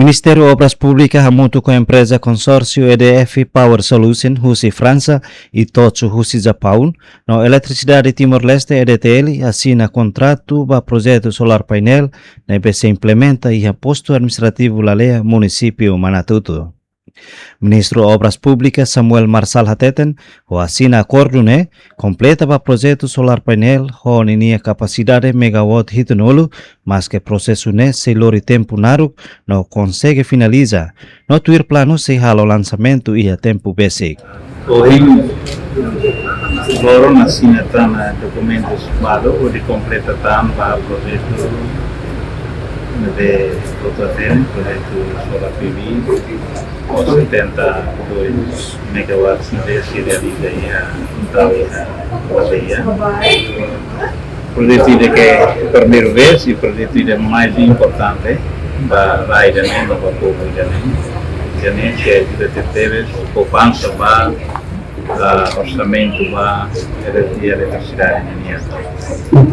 Ministério Obras Públicas junto com a empresa consórcio EDF Power Solution Husi França e Totsu Husi Japão, na Eletricidade Timor-Leste EDTL assina contrato para projeto solar painel na IBC implementa e posto administrativo Lalea município Manatuto. Ministro Obras Públicas Samuel Marsal Hateten o assina acordo completa para projeto solar painel ho ninia capacidade megawatt hitunolo, mas que processo se lori tempo naru não consegue finaliza. No tuir plano se hala o lançamento e a tempo basic. Hoje, loro assina documentos baru o de completação para projeto de Protoatene, projeto solar PV, com 72 megawatts de se realiza a bateria. Projeto que primeira vez e projeto mais importante para a área para o povo de Janeiro, que ajuda a ter poupança para orçamento para a eletricidade.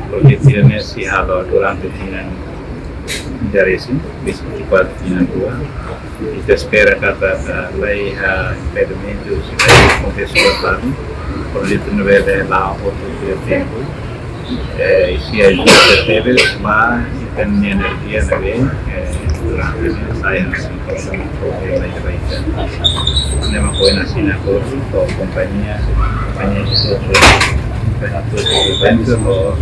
Projeto se hala durante o interesse, principal na rua, e espera que a lei impedimentos contextualizado, o projeto não vai lá outro tempo, e se ajuda a ter, mas tem energia na lei, durante a saia da lei da lei. Não foi assim na cor, a companhia de eventos, ou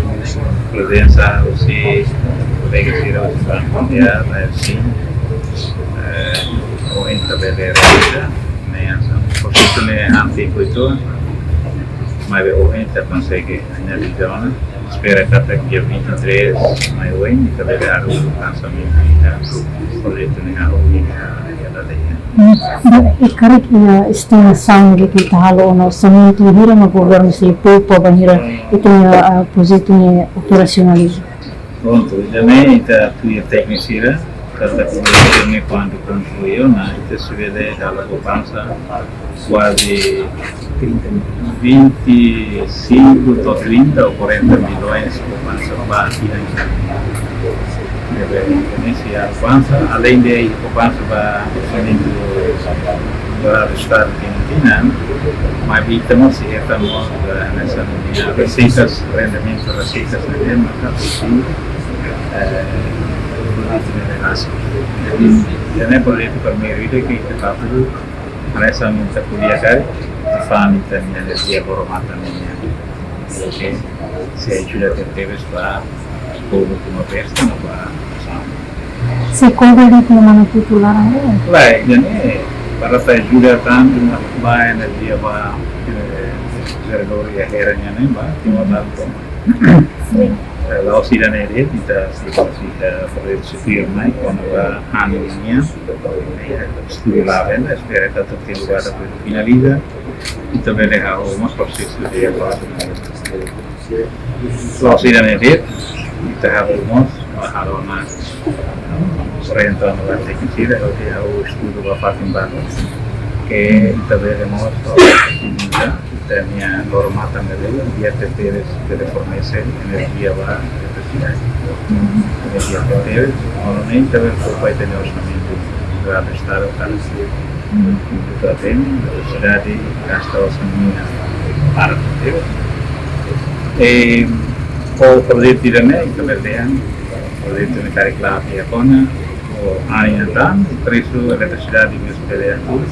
presença, ou se legacy da bandeira, assim, ou intervaleira, né? Por isso né antigo itu, mas o ente consegue analisar, espera que até dia 23, mas o ente intervaleira o lançamento do projeto né a da lei. E karik na estimação de que tahalo no orçamento hira na governo se poupa banhira itu na projeto ne operacionaliza. Pronto, também está tudo tecnicira, cada coisa quando concluiu, na ita se vê da poupança quase 25 ou 30 ou 40 milhões de poupança básica. Nesse a poupança, além de poupança para o Estado de Argentina, mas estamos nessa receitas, rendimento receitas na mesma capacidade. Jadi proyek primeiro itu kita tahu mereka minta kuliah kali, minta energia hormatan ini. Oke, saya sudah tertebas para povo como festa no para Se convida di mana titular ini? Baik, jadi para ajuda tanto para energia para servidor ya heranya nih, Mbak, cuma tanto. Laos Iranere kita se firma quando a annuinha studio lá venda espera que todo tem lugar para finaliza e também levar alguns processos de agora Laos Iranere kita harus harona orientando a tecnologia o estudo vai fazer que também temos minha norma também dia ter fornecer energia para energia ter normalmente também vai ter orçamento para estar o cara para ter a cidade gasta orçamento para ter e o projeto irane também tem projeto de caricla e agora o área então preço eletricidade que espera tudo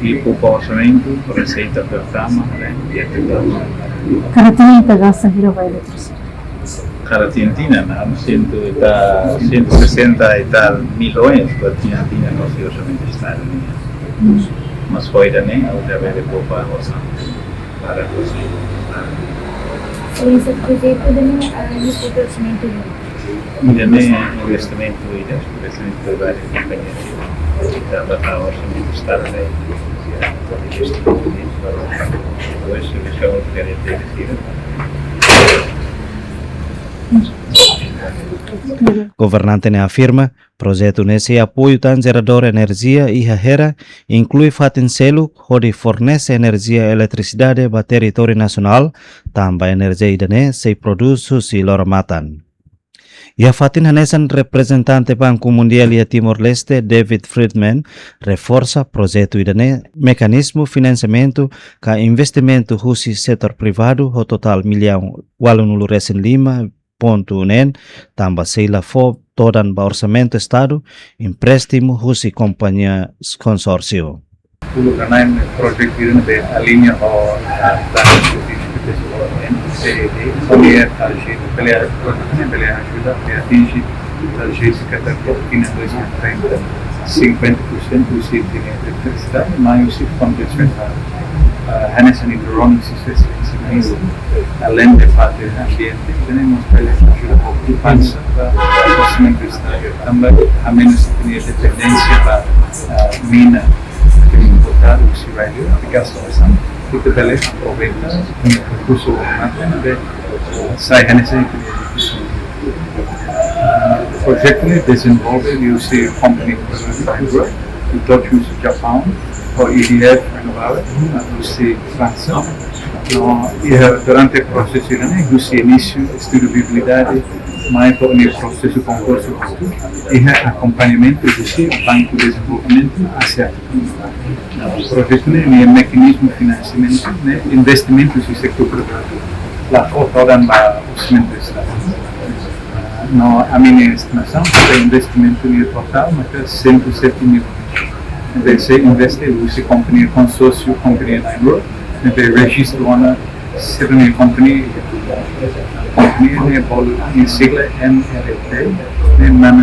e o orçamento, receita per cama, e atividade. Cada tinta gasta hira vai eletricidade. Cada tintina, 160 e tal milhões para tintina no seu orçamento estado. Mas foi também a outra vez de poupa orçamento para você. Esse projeto também é orçamento. Também investimento de várias companhias. Kita bakal orçamento estado aí. Depois se deixar o Governante afirma projeto nesse apoio tan gerador energia e a inclui Fatincelo, onde fornece energia e eletricidade para território nacional, também energia idane se produz susi lormatan. Ia fatin hanesan representante Banco Mundial ia Timor-Leste, David Friedman, reforça projeto idane mecanismo financiamento ka investimento husi setor privado ho total milhão 805.1 tamba seila fo todan ba orçamento estado empréstimo husi companhia consórcio. Pulu karena proyek ini be alinea o dalam CED, Sonia Talgir, pelear ajuda a atingir Talgir que até Portina 2030, 50% do sítio de eletricidade, mas o sítio convencional. Hanesen Hydronics especialista além de parte ambiente, temos pele ajuda a poupança para o orçamento do Estado. Também a menos dependência da mina importar o que vai ficar solução e que ele aproveita o recurso de sai nesse projeto desenvolve o seu company o Tochus Japão o EDF renovável o seu França e durante o processo o seu início estudo de viabilidade mais para o processo de concurso e acompanhamento do seu Banco de Desenvolvimento Asiático. O projeto é um mecanismo de financiamento, investimentos no setor privado. Lá fora dan o orçamento do Estado. A minha estimação é investimento no total, mas é 107 milhões. Se investe o seu companhia consórcio, companhia Nine registro na Sydney Company em sigla NRT,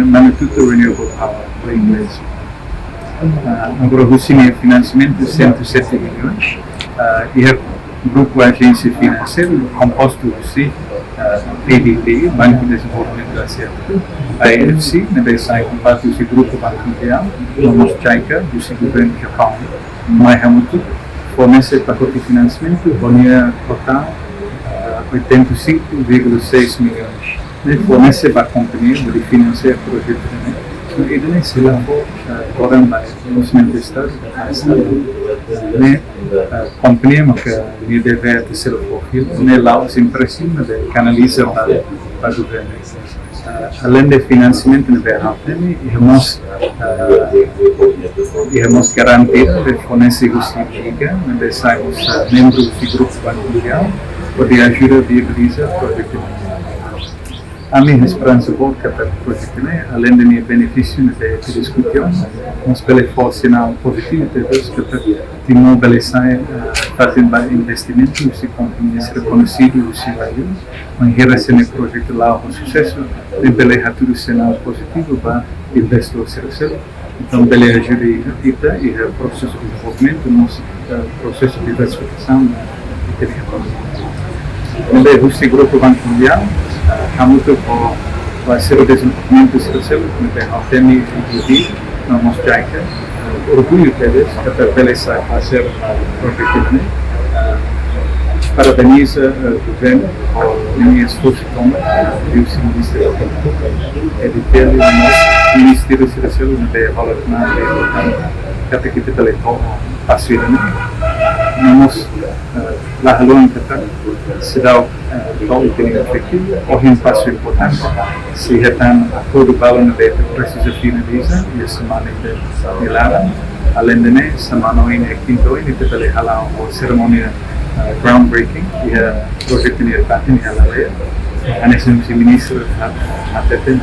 Manatuto Renewable Power, para inglês. Agora, o financiamento de 107 milhões e o grupo agência financeira composto de PDB, Banco de Desenvolvimento Asiático, a AFC, sai com parte do grupo Banco Mundial, o JICA, do governo do Japão, mais muito fornece pacote de financiamento, valia total 85,6 milhões. Fornece para a companhia de financiar o projeto. E daí se lá for agora mais o orçamento do Estado, a companhia que deve ser fornecida, lá os empréstimos canalizam para o governo. Além de financiamento no verão, iremos garantir que fornecer o CIGA, onde saímos membros do grupo Banco Mundial, poder ajudar a viabilizar o projeto. A minha esperança boa que para o projeto, além de meu benefício de discussão, nós pelo sinal positivo de Deus que para imobilizar fazendo investimento, se companhias reconhecidas, se vai em relação ao projeto lá o sucesso, de pelo tudo sinal positivo para investir o seu. Então, pelo ajuda e o processo de desenvolvimento, nosso processo de diversificação da economia. Onde o grupo Banco Mundial muito vai ser o desenvolvimento social, onde o tema de nós JICA, orgulho deles, que pelo sai a ser projeto. Parabeniza o governo por minha esforço como o Ministério da Educação, o Ministério da Educação, onde valorizar que telefone passeando. Nós lá longe se dá o tenho efetivo, ou passo importante, se retam todo o balão de precisa finalizar e a semana de Milana, além de isso, semana ainda quinto e depois lá uma cerimônia groundbreaking e o projeto de fato em Halaleia, a nesse ministro até tem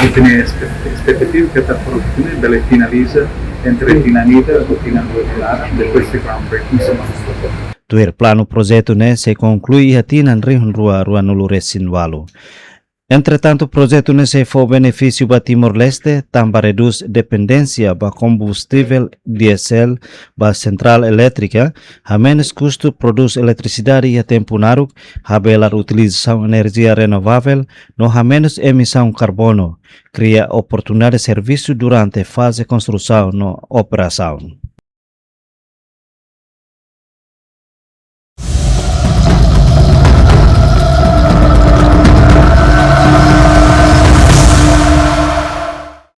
e tem a expectativa que está projetando ele finaliza entre Tinanida e Tinanida depois de groundbreaking semana. Tuir plano projeto se conclui a tinan rihun rua nuluresin walu. Entretanto, o projeto se for benefício para Timor-Leste, também reduz dependência para combustível diesel para central elétrica, a menos custo produz eletricidade a tempo naruk, a belar utilização de energia renovável, não a menos emissão carbono, cria oportunidade de serviço durante a fase de construção e operação.